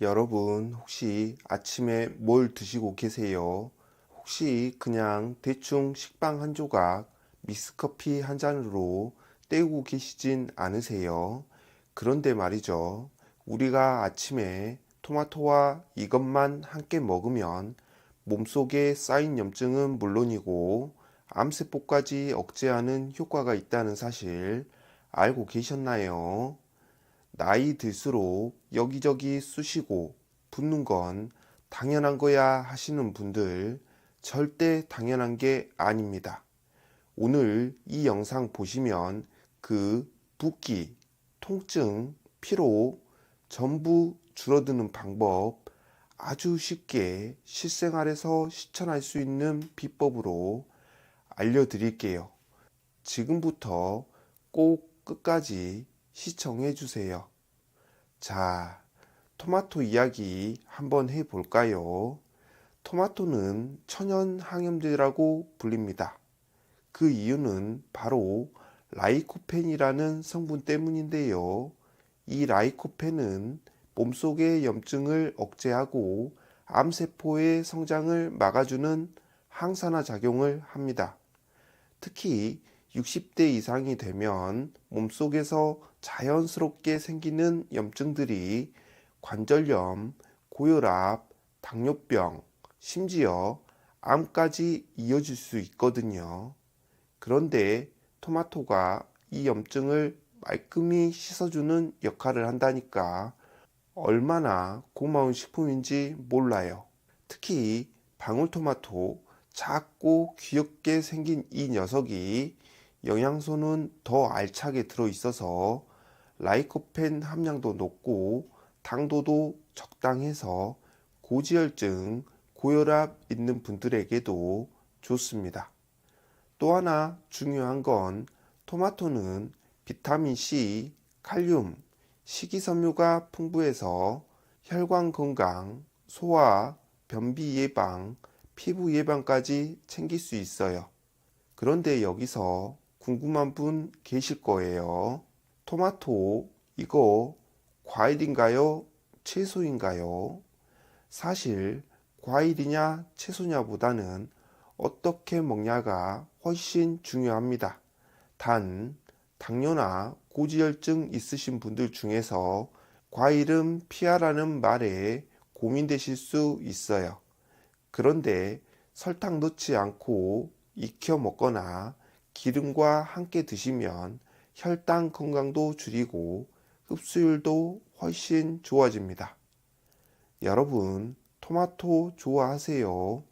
여러분, 혹시 아침에 뭘 드시고 계세요? 혹시 그냥 대충 식빵 한 조각, 믹스커피 한 잔으로 때우고 계시진 않으세요? 그런데 말이죠. 우리가 아침에 토마토와 이것만 함께 먹으면 몸속에 쌓인 염증은 물론이고 암세포까지 억제하는 효과가 있다는 사실 알고 계셨나요? 나이 들수록 여기저기 쑤시고 붓는 건 당연한 거야 하시는 분들, 절대 당연한 게 아닙니다. 오늘 이 영상 보시면 그 붓기, 통증, 피로 전부 줄어드는 방법 아주 쉽게 실생활에서 실천할 수 있는 비법으로 알려드릴게요. 지금부터 꼭 끝까지 시청해 주세요. 자, 토마토 이야기 한번 해볼까요? 토마토는 천연 항염제라고 불립니다. 그 이유는 바로 라이코펜이라는 성분 때문인데요. 이 라이코펜은 몸속의 염증을 억제하고 암세포의 성장을 막아주는 항산화 작용을 합니다. 특히 60대 이상이 되면 몸속에서 자연스럽게 생기는 염증들이 관절염, 고혈압, 당뇨병, 심지어 암까지 이어질 수 있거든요. 그런데 토마토가 이 염증을 말끔히 씻어주는 역할을 한다니까 얼마나 고마운 식품인지 몰라요. 특히 방울토마토, 작고 귀엽게 생긴 이 녀석이 영양소는 더 알차게 들어있어서 라이코펜 함량도 높고 당도도 적당해서 고지혈증, 고혈압 있는 분들에게도 좋습니다. 또 하나 중요한 건 토마토는 비타민C, 칼륨, 식이섬유가 풍부해서 혈관 건강, 소화, 변비 예방, 피부 예방까지 챙길 수 있어요. 그런데 여기서 궁금한 분 계실 거예요. 토마토, 이거 과일인가요? 채소인가요? 사실 과일이냐 채소냐보다는 어떻게 먹냐가 훨씬 중요합니다. 단, 당뇨나 고지혈증 있으신 분들 중에서 과일은 피하라는 말에 고민되실 수 있어요. 그런데 설탕 넣지 않고 익혀 먹거나 기름과 함께 드시면 혈당 건강도 줄이고 흡수율도 훨씬 좋아집니다. 여러분, 토마토 좋아하세요?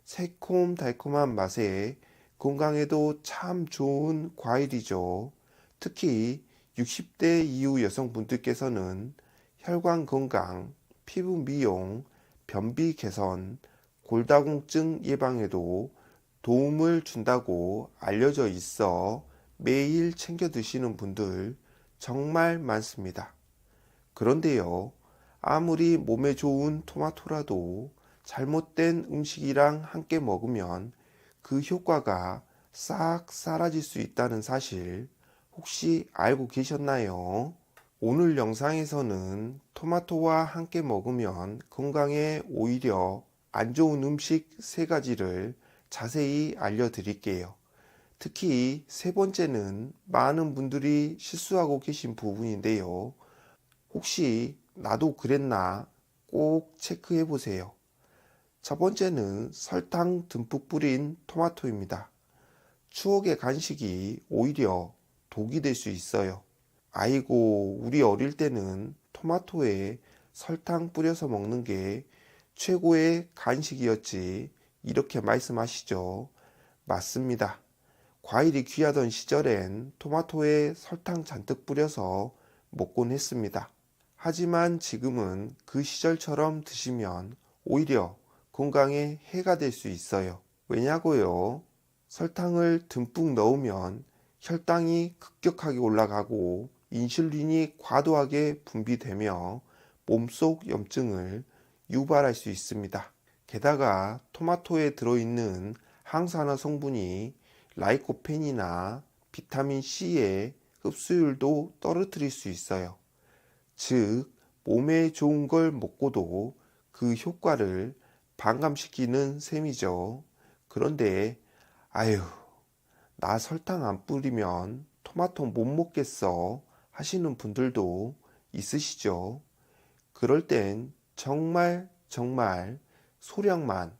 새콤달콤한 맛에 건강에도 참 좋은 과일이죠. 특히 60대 이후 여성분들께서는 혈관 건강, 피부 미용, 변비 개선, 골다공증 예방에도 도움을 준다고 알려져 있어 매일 챙겨 드시는 분들 정말 많습니다. 그런데요, 아무리 몸에 좋은 토마토라도 잘못된 음식이랑 함께 먹으면 그 효과가 싹 사라질 수 있다는 사실 혹시 알고 계셨나요? 오늘 영상에서는 토마토와 함께 먹으면 건강에 오히려 안 좋은 음식 3가지를 자세히 알려드릴게요. 특히 3번째는 많은 분들이 실수하고 계신 부분인데요. 혹시 나도 그랬나 꼭 체크해 보세요. 첫 번째는 설탕 듬뿍 뿌린 토마토입니다. 추억의 간식이 오히려 독이 될 수 있어요. 아이고, 우리 어릴 때는 토마토에 설탕 뿌려서 먹는 게 최고의 간식이었지. 이렇게 말씀하시죠. 맞습니다. 과일이 귀하던 시절엔 토마토에 설탕 잔뜩 뿌려서 먹곤 했습니다. 하지만 지금은 그 시절처럼 드시면 오히려 건강에 해가 될 수 있어요. 왜냐고요? 설탕을 듬뿍 넣으면 혈당이 급격하게 올라가고 인슐린이 과도하게 분비되며 몸속 염증을 유발할 수 있습니다. 게다가 토마토에 들어있는 항산화 성분이 라이코펜이나 비타민 C의 흡수율도 떨어뜨릴 수 있어요. 즉, 몸에 좋은 걸 먹고도 그 효과를 반감시키는 셈이죠. 그런데 아유, 나 설탕 안 뿌리면 토마토 못 먹겠어 하시는 분들도 있으시죠. 그럴 땐 정말 소량만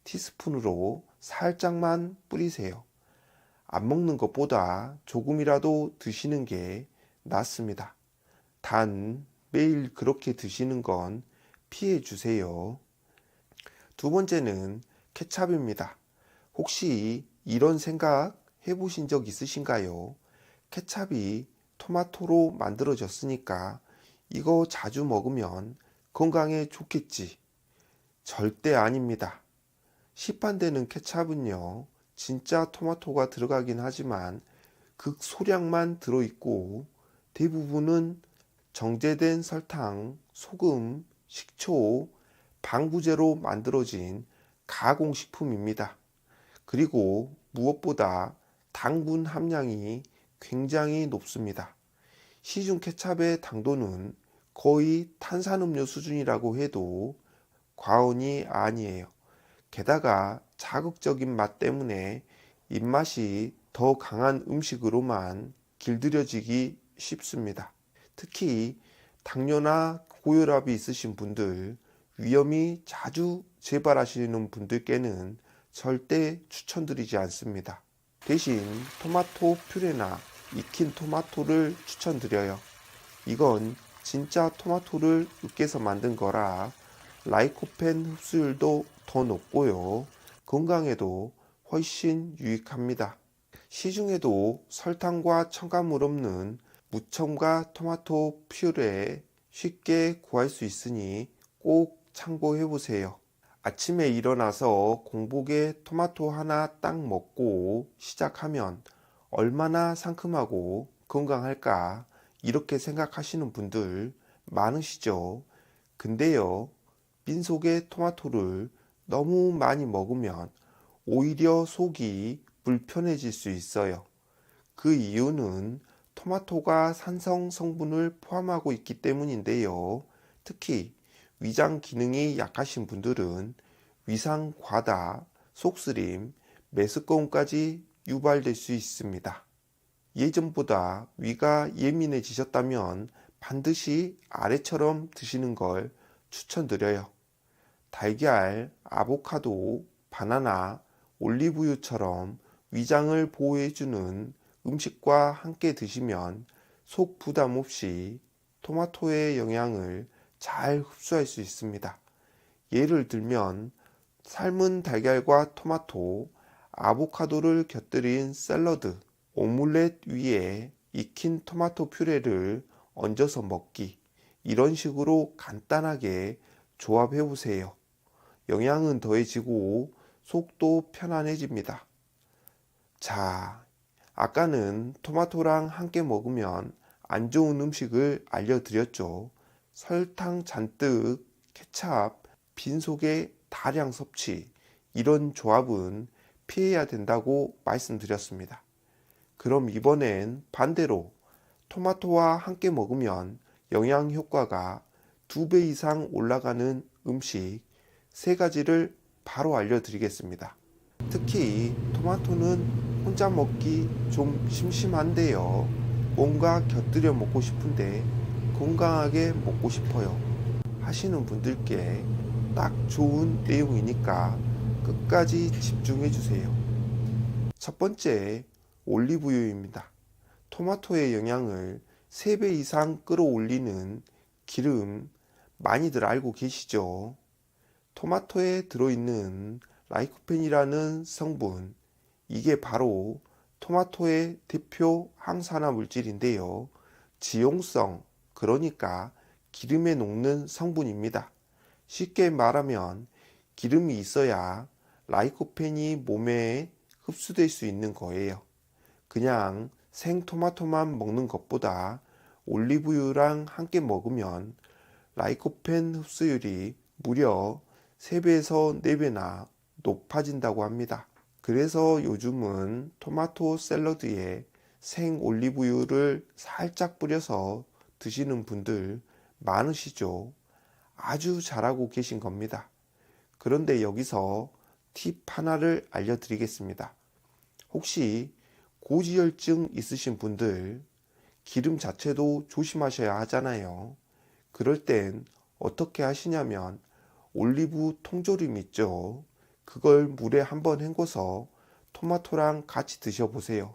티스푼으로 살짝만 뿌리세요. 안 먹는 것보다 조금이라도 드시는 게 낫습니다. 단 매일 그렇게 드시는 건 피해 주세요. 두 번째는 케찹입니다. 혹시 이런 생각 해보신 적 있으신가요? 케찹이 토마토로 만들어졌으니까 이거 자주 먹으면 건강에 좋겠지. 절대 아닙니다. 시판되는 케찹은요, 진짜 토마토가 들어가긴 하지만 극소량만 들어있고 대부분은 정제된 설탕, 소금, 식초, 방부제로 만들어진 가공식품입니다. 그리고 무엇보다 당분 함량이 굉장히 높습니다. 시중 케찹의 당도는 거의 탄산음료 수준이라고 해도 과언이 아니에요. 게다가 자극적인 맛 때문에 입맛이 더 강한 음식으로만 길들여지기 쉽습니다. 특히 당뇨나 고혈압이 있으신 분들, 위염이 자주 재발하시는 분들께는 절대 추천드리지 않습니다. 대신 토마토 퓨레나 익힌 토마토를 추천드려요. 이건 진짜 토마토를 으깨서 만든 거라 라이코펜 흡수율도 더 높고요. 건강에도 훨씬 유익합니다. 시중에도 설탕과 첨가물 없는 무첨가 토마토 퓨레 쉽게 구할 수 있으니 꼭 참고해 보세요. 아침에 일어나서 공복에 토마토 하나 딱 먹고 시작하면 얼마나 상큼하고 건강할까 이렇게 생각하시는 분들 많으시죠. 근데요, 빈속에 토마토를 너무 많이 먹으면 오히려 속이 불편해질 수 있어요. 그 이유는 토마토가 산성 성분을 포함하고 있기 때문인데요. 특히 위장 기능이 약하신 분들은 위상 과다, 속쓰림, 메스꺼움까지 유발될 수 있습니다. 예전보다 위가 예민해지셨다면 반드시 아래처럼 드시는 걸 추천드려요. 달걀, 아보카도, 바나나, 올리브유처럼 위장을 보호해주는 음식과 함께 드시면 속 부담 없이 토마토의 영양을 잘 흡수할 수 있습니다. 예를 들면 삶은 달걀과 토마토, 아보카도를 곁들인 샐러드, 오믈렛 위에 익힌 토마토 퓨레를 얹어서 먹기, 이런 식으로 간단하게 조합해 보세요. 영양은 더해지고 속도 편안해집니다. 자, 아까는 토마토랑 함께 먹으면 안 좋은 음식을 알려드렸죠. 설탕 잔뜩, 케찹, 빈속에 다량 섭취, 이런 조합은 피해야 된다고 말씀드렸습니다. 그럼 이번엔 반대로 토마토와 함께 먹으면 영양 효과가 2배 이상 올라가는 음식 3가지를 바로 알려드리겠습니다. 특히 토마토는 혼자 먹기 좀 심심한데요. 뭔가 곁들여 먹고 싶은데 건강하게 먹고 싶어요 하시는 분들께 딱 좋은 내용이니까 끝까지 집중해 주세요. 첫 번째, 올리브유입니다. 토마토의 영양을 3배 이상 끌어올리는 기름, 많이들 알고 계시죠? 토마토에 들어있는 라이코펜이라는 성분, 이게 바로 토마토의 대표 항산화 물질인데요. 지용성, 그러니까 기름에 녹는 성분입니다. 쉽게 말하면 기름이 있어야 라이코펜이 몸에 흡수될 수 있는 거예요. 그냥 생토마토만 먹는 것보다 올리브유랑 함께 먹으면 라이코펜 흡수율이 무려 3배에서 4배나 높아진다고 합니다. 그래서 요즘은 토마토 샐러드에 생 올리브유를 살짝 뿌려서 드시는 분들 많으시죠? 아주 잘하고 계신 겁니다. 그런데 여기서 팁 하나를 알려드리겠습니다. 혹시 고지혈증 있으신 분들 기름 자체도 조심하셔야 하잖아요. 그럴 땐 어떻게 하시냐면 올리브 통조림 있죠? 그걸 물에 한번 헹궈서 토마토랑 같이 드셔보세요.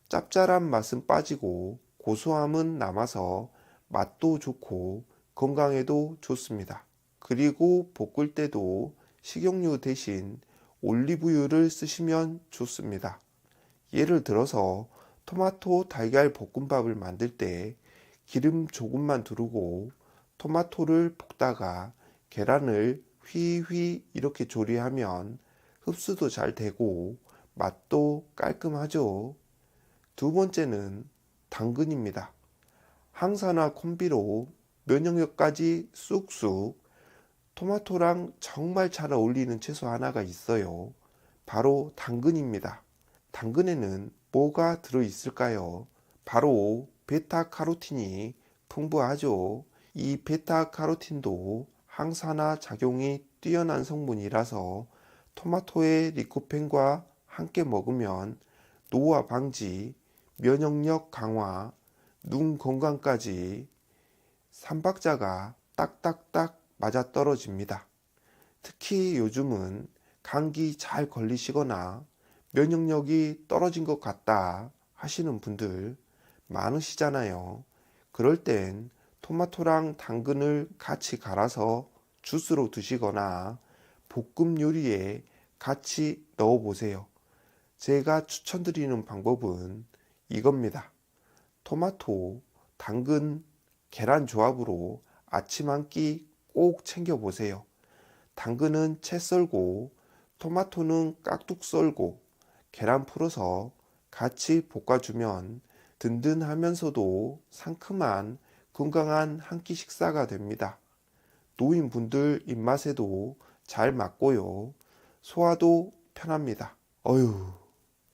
짭짤한 맛은 빠지고 고소함은 남아서 맛도 좋고 건강에도 좋습니다. 그리고 볶을 때도 식용유 대신 올리브유를 쓰시면 좋습니다. 예를 들어서 토마토 달걀 볶음밥을 만들 때 기름 조금만 두르고 토마토를 볶다가 계란을 휘휘 이렇게 조리하면 흡수도 잘 되고 맛도 깔끔하죠. 두 번째는 당근입니다. 항산화 콤비로 면역력까지 쑥쑥. 토마토랑 정말 잘 어울리는 채소 하나가 있어요. 바로 당근입니다. 당근에는 뭐가 들어있을까요? 바로 베타카로틴이 풍부하죠. 이 베타카로틴도 항산화 작용이 뛰어난 성분이라서 토마토의 리코펜과 함께 먹으면 노화 방지, 면역력 강화, 눈 건강까지 삼박자가 딱딱딱 맞아떨어집니다. 특히 요즘은 감기 잘 걸리시거나 면역력이 떨어진 것 같다 하시는 분들 많으시잖아요. 그럴 땐 토마토랑 당근을 같이 갈아서 주스로 드시거나 볶음 요리에 같이 넣어 보세요. 제가 추천드리는 방법은 이겁니다. 토마토, 당근, 계란 조합으로 아침 한 끼 꼭 챙겨 보세요. 당근은 채 썰고 토마토는 깍둑 썰고 계란 풀어서 같이 볶아주면 든든하면서도 상큼한 건강한 한 끼 식사가 됩니다. 노인분들 입맛에도 잘 맞고요. 소화도 편합니다. 어휴,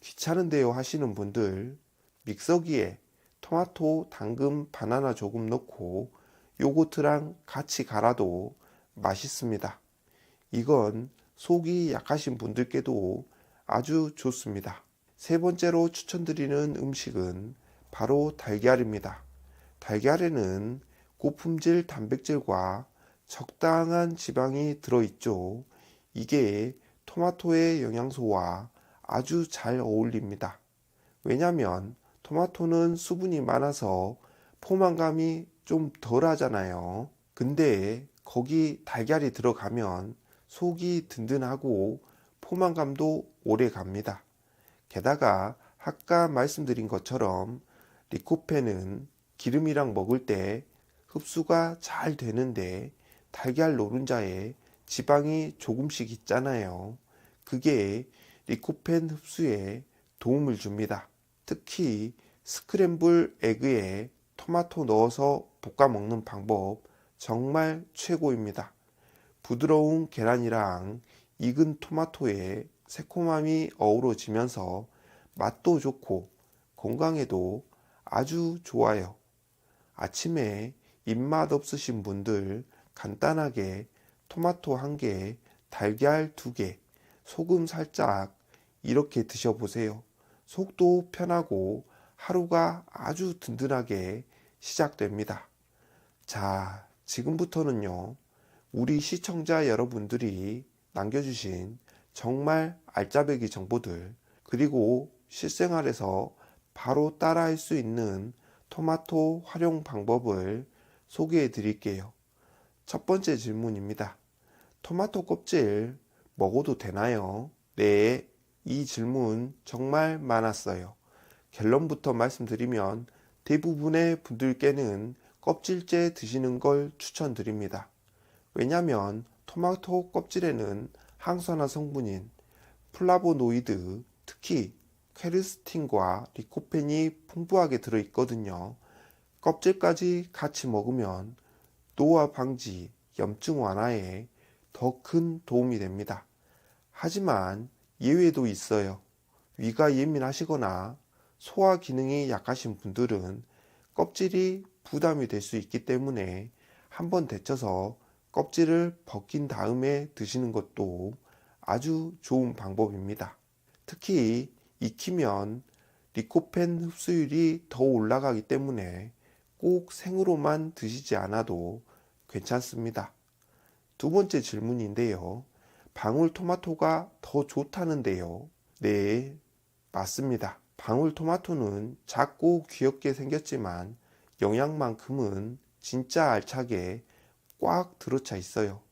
귀찮은데요 하시는 분들 믹서기에 토마토, 당근, 바나나 조금 넣고 요거트랑 같이 갈아도 맛있습니다. 이건 속이 약하신 분들께도 아주 좋습니다. 세 번째로 추천드리는 음식은 바로 달걀입니다. 달걀에는 고품질 단백질과 적당한 지방이 들어있죠. 이게 토마토의 영양소와 아주 잘 어울립니다. 왜냐면 토마토는 수분이 많아서 포만감이 좀 덜 하잖아요. 근데 거기 달걀이 들어가면 속이 든든하고 포만감도 오래 갑니다. 게다가 아까 말씀드린 것처럼 리코펜은 기름이랑 먹을 때 흡수가 잘 되는데 달걀 노른자에 지방이 조금씩 있잖아요. 그게 리코펜 흡수에 도움을 줍니다. 특히 스크램블 에그에 토마토 넣어서 볶아 먹는 방법 정말 최고입니다. 부드러운 계란이랑 익은 토마토의 새콤함이 어우러지면서 맛도 좋고 건강에도 아주 좋아요. 아침에 입맛 없으신 분들 간단하게 토마토 1개, 달걀 2개, 소금 살짝 이렇게 드셔보세요. 속도 편하고 하루가 아주 든든하게 시작됩니다. 자, 지금부터는요, 우리 시청자 여러분들이 남겨주신 정말 알짜배기 정보들, 그리고 실생활에서 바로 따라할 수 있는 토마토 활용 방법을 소개해 드릴게요. 첫 번째 질문입니다. 토마토 껍질 먹어도 되나요? 네, 이 질문 정말 많았어요. 결론부터 말씀드리면 대부분의 분들께는 껍질째 드시는 걸 추천드립니다. 왜냐면 토마토 껍질에는 항산화 성분인 플라보노이드, 특히 퀘르스틴과 리코펜이 풍부하게 들어있거든요. 껍질까지 같이 먹으면 노화 방지, 염증 완화에 더 큰 도움이 됩니다. 하지만 예외도 있어요. 위가 예민하시거나 소화 기능이 약하신 분들은 껍질이 부담이 될 수 있기 때문에 한번 데쳐서 껍질을 벗긴 다음에 드시는 것도 아주 좋은 방법입니다. 특히 익히면 리코펜 흡수율이 더 올라가기 때문에 꼭 생으로만 드시지 않아도 괜찮습니다. 두 번째 질문인데요. 방울토마토가 더 좋다는데요. 네, 맞습니다. 방울토마토는 작고 귀엽게 생겼지만 영양만큼은 진짜 알차게 꽉 들어차 있어요.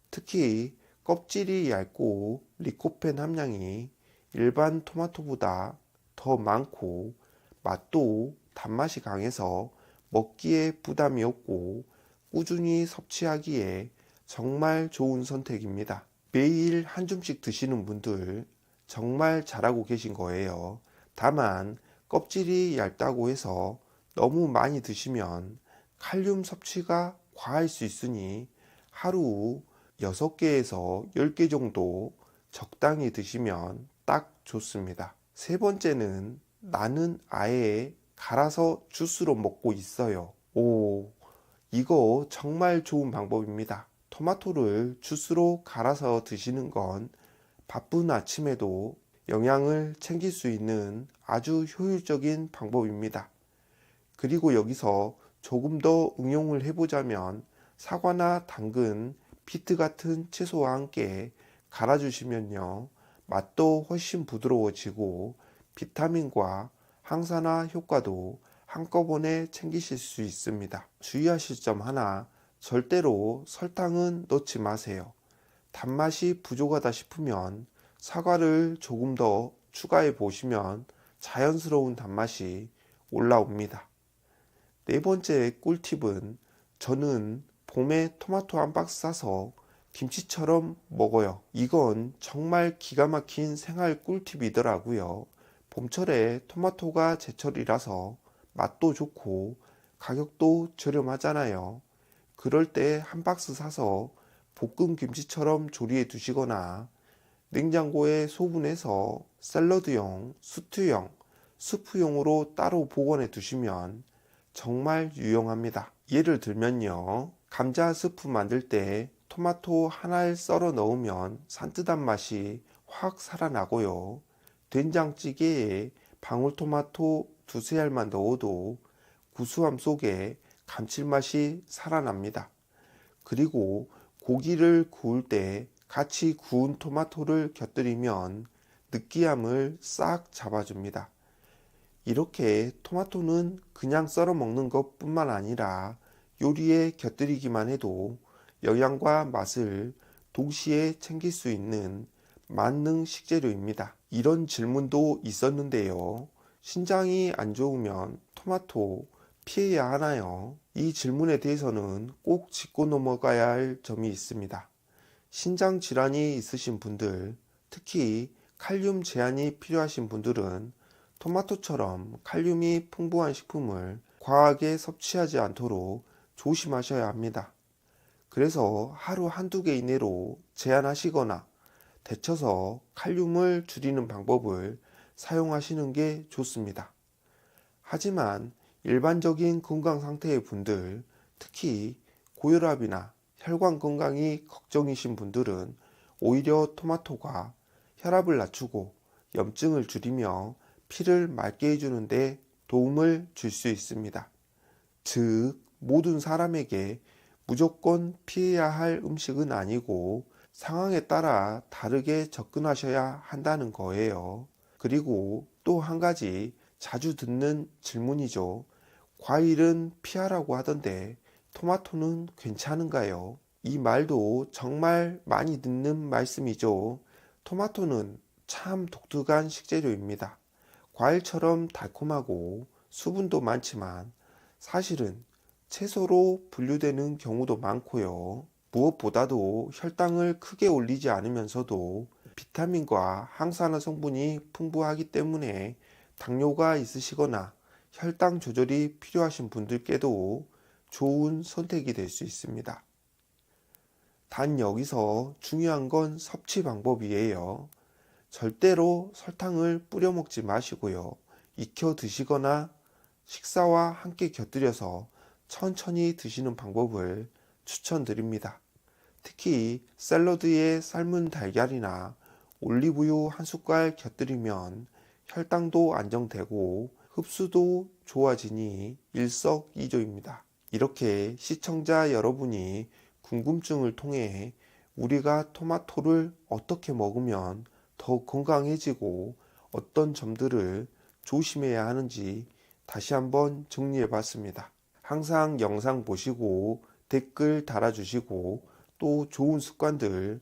특히 껍질이 얇고 리코펜 함량이 일반 토마토보다 더 많고 맛도 단맛이 강해서 먹기에 부담이 없고 꾸준히 섭취하기에 정말 좋은 선택입니다. 매일 한 줌씩 드시는 분들 정말 잘하고 계신 거예요. 다만 껍질이 얇다고 해서 너무 많이 드시면 칼륨 섭취가 과할 수 있으니 하루 6개에서 10개 정도 적당히 드시면 딱 좋습니다. 세 번째는 나는 아예 갈아서 주스로 먹고 있어요. 오, 이거 정말 좋은 방법입니다. 토마토를 주스로 갈아서 드시는 건 바쁜 아침에도 영양을 챙길 수 있는 아주 효율적인 방법입니다. 그리고 여기서 조금 더 응용을 해보자면 사과나 당근, 비트 같은 채소와 함께 갈아주시면요. 맛도 훨씬 부드러워지고 비타민과 항산화 효과도 한꺼번에 챙기실 수 있습니다. 주의하실 점 하나, 절대로 설탕은 넣지 마세요. 단맛이 부족하다 싶으면 사과를 조금 더 추가해 보시면 자연스러운 단맛이 올라옵니다. 네 번째 꿀팁은 저는 봄에 토마토 한 박스 사서 김치처럼 먹어요. 이건 정말 기가 막힌 생활 꿀팁이더라고요. 봄철에 토마토가 제철이라서 맛도 좋고 가격도 저렴하잖아요. 그럴 때 한 박스 사서 볶음 김치처럼 조리해 두시거나 냉장고에 소분해서 샐러드용, 스튜용, 수프용으로 따로 보관해 두시면 정말 유용합니다. 예를 들면요. 감자 스프 만들 때 토마토 하나를 썰어 넣으면 산뜻한 맛이 확 살아나고요. 된장찌개에 방울토마토 두세 알만 넣어도 구수함 속에 감칠맛이 살아납니다. 그리고 고기를 구울 때 같이 구운 토마토를 곁들이면 느끼함을 싹 잡아줍니다. 이렇게 토마토는 그냥 썰어 먹는 것 뿐만 아니라 요리에 곁들이기만 해도 영양과 맛을 동시에 챙길 수 있는 만능 식재료입니다. 이런 질문도 있었는데요. 신장이 안 좋으면 토마토 피해야 하나요? 이 질문에 대해서는 꼭 짚고 넘어가야 할 점이 있습니다. 신장 질환이 있으신 분들, 특히 칼륨 제한이 필요하신 분들은 토마토처럼 칼륨이 풍부한 식품을 과하게 섭취하지 않도록 조심하셔야 합니다. 그래서 하루 한두 개 이내로 제한하시거나 데쳐서 칼륨을 줄이는 방법을 사용하시는 게 좋습니다. 하지만 일반적인 건강 상태의 분들, 특히 고혈압이나 혈관 건강이 걱정이신 분들은 오히려 토마토가 혈압을 낮추고 염증을 줄이며 피를 맑게 해주는 데 도움을 줄 수 있습니다. 즉, 모든 사람에게 무조건 피해야 할 음식은 아니고 상황에 따라 다르게 접근하셔야 한다는 거예요. 그리고 또 한 가지 자주 듣는 질문이죠. 과일은 피하라고 하던데 토마토는 괜찮은가요? 이 말도 정말 많이 듣는 말씀이죠. 토마토는 참 독특한 식재료입니다. 과일처럼 달콤하고 수분도 많지만 사실은 채소로 분류되는 경우도 많고요. 무엇보다도 혈당을 크게 올리지 않으면서도 비타민과 항산화 성분이 풍부하기 때문에 당뇨가 있으시거나 혈당 조절이 필요하신 분들께도 좋은 선택이 될 수 있습니다. 단 여기서 중요한 건 섭취 방법이에요. 절대로 설탕을 뿌려 먹지 마시고요. 익혀 드시거나 식사와 함께 곁들여서 천천히 드시는 방법을 추천드립니다. 특히 샐러드에 삶은 달걀이나 올리브유 한 숟갈 곁들이면 혈당도 안정되고 흡수도 좋아지니 일석이조입니다. 이렇게 시청자 여러분이 궁금증을 통해 우리가 토마토를 어떻게 먹으면 더 건강해지고 어떤 점들을 조심해야 하는지 다시 한번 정리해 봤습니다. 항상 영상 보시고 댓글 달아주시고 또 좋은 습관들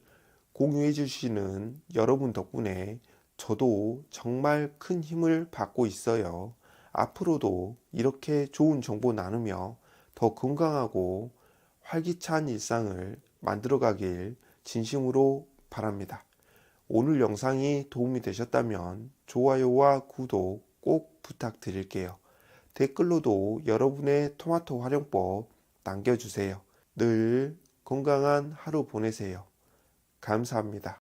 공유해 주시는 여러분 덕분에 저도 정말 큰 힘을 받고 있어요. 앞으로도 이렇게 좋은 정보 나누며 더 건강하고 활기찬 일상을 만들어 가길 진심으로 바랍니다. 오늘 영상이 도움이 되셨다면 좋아요와 구독 꼭 부탁드릴게요. 댓글로도 여러분의 토마토 활용법 남겨주세요. 늘 건강한 하루 보내세요. 감사합니다.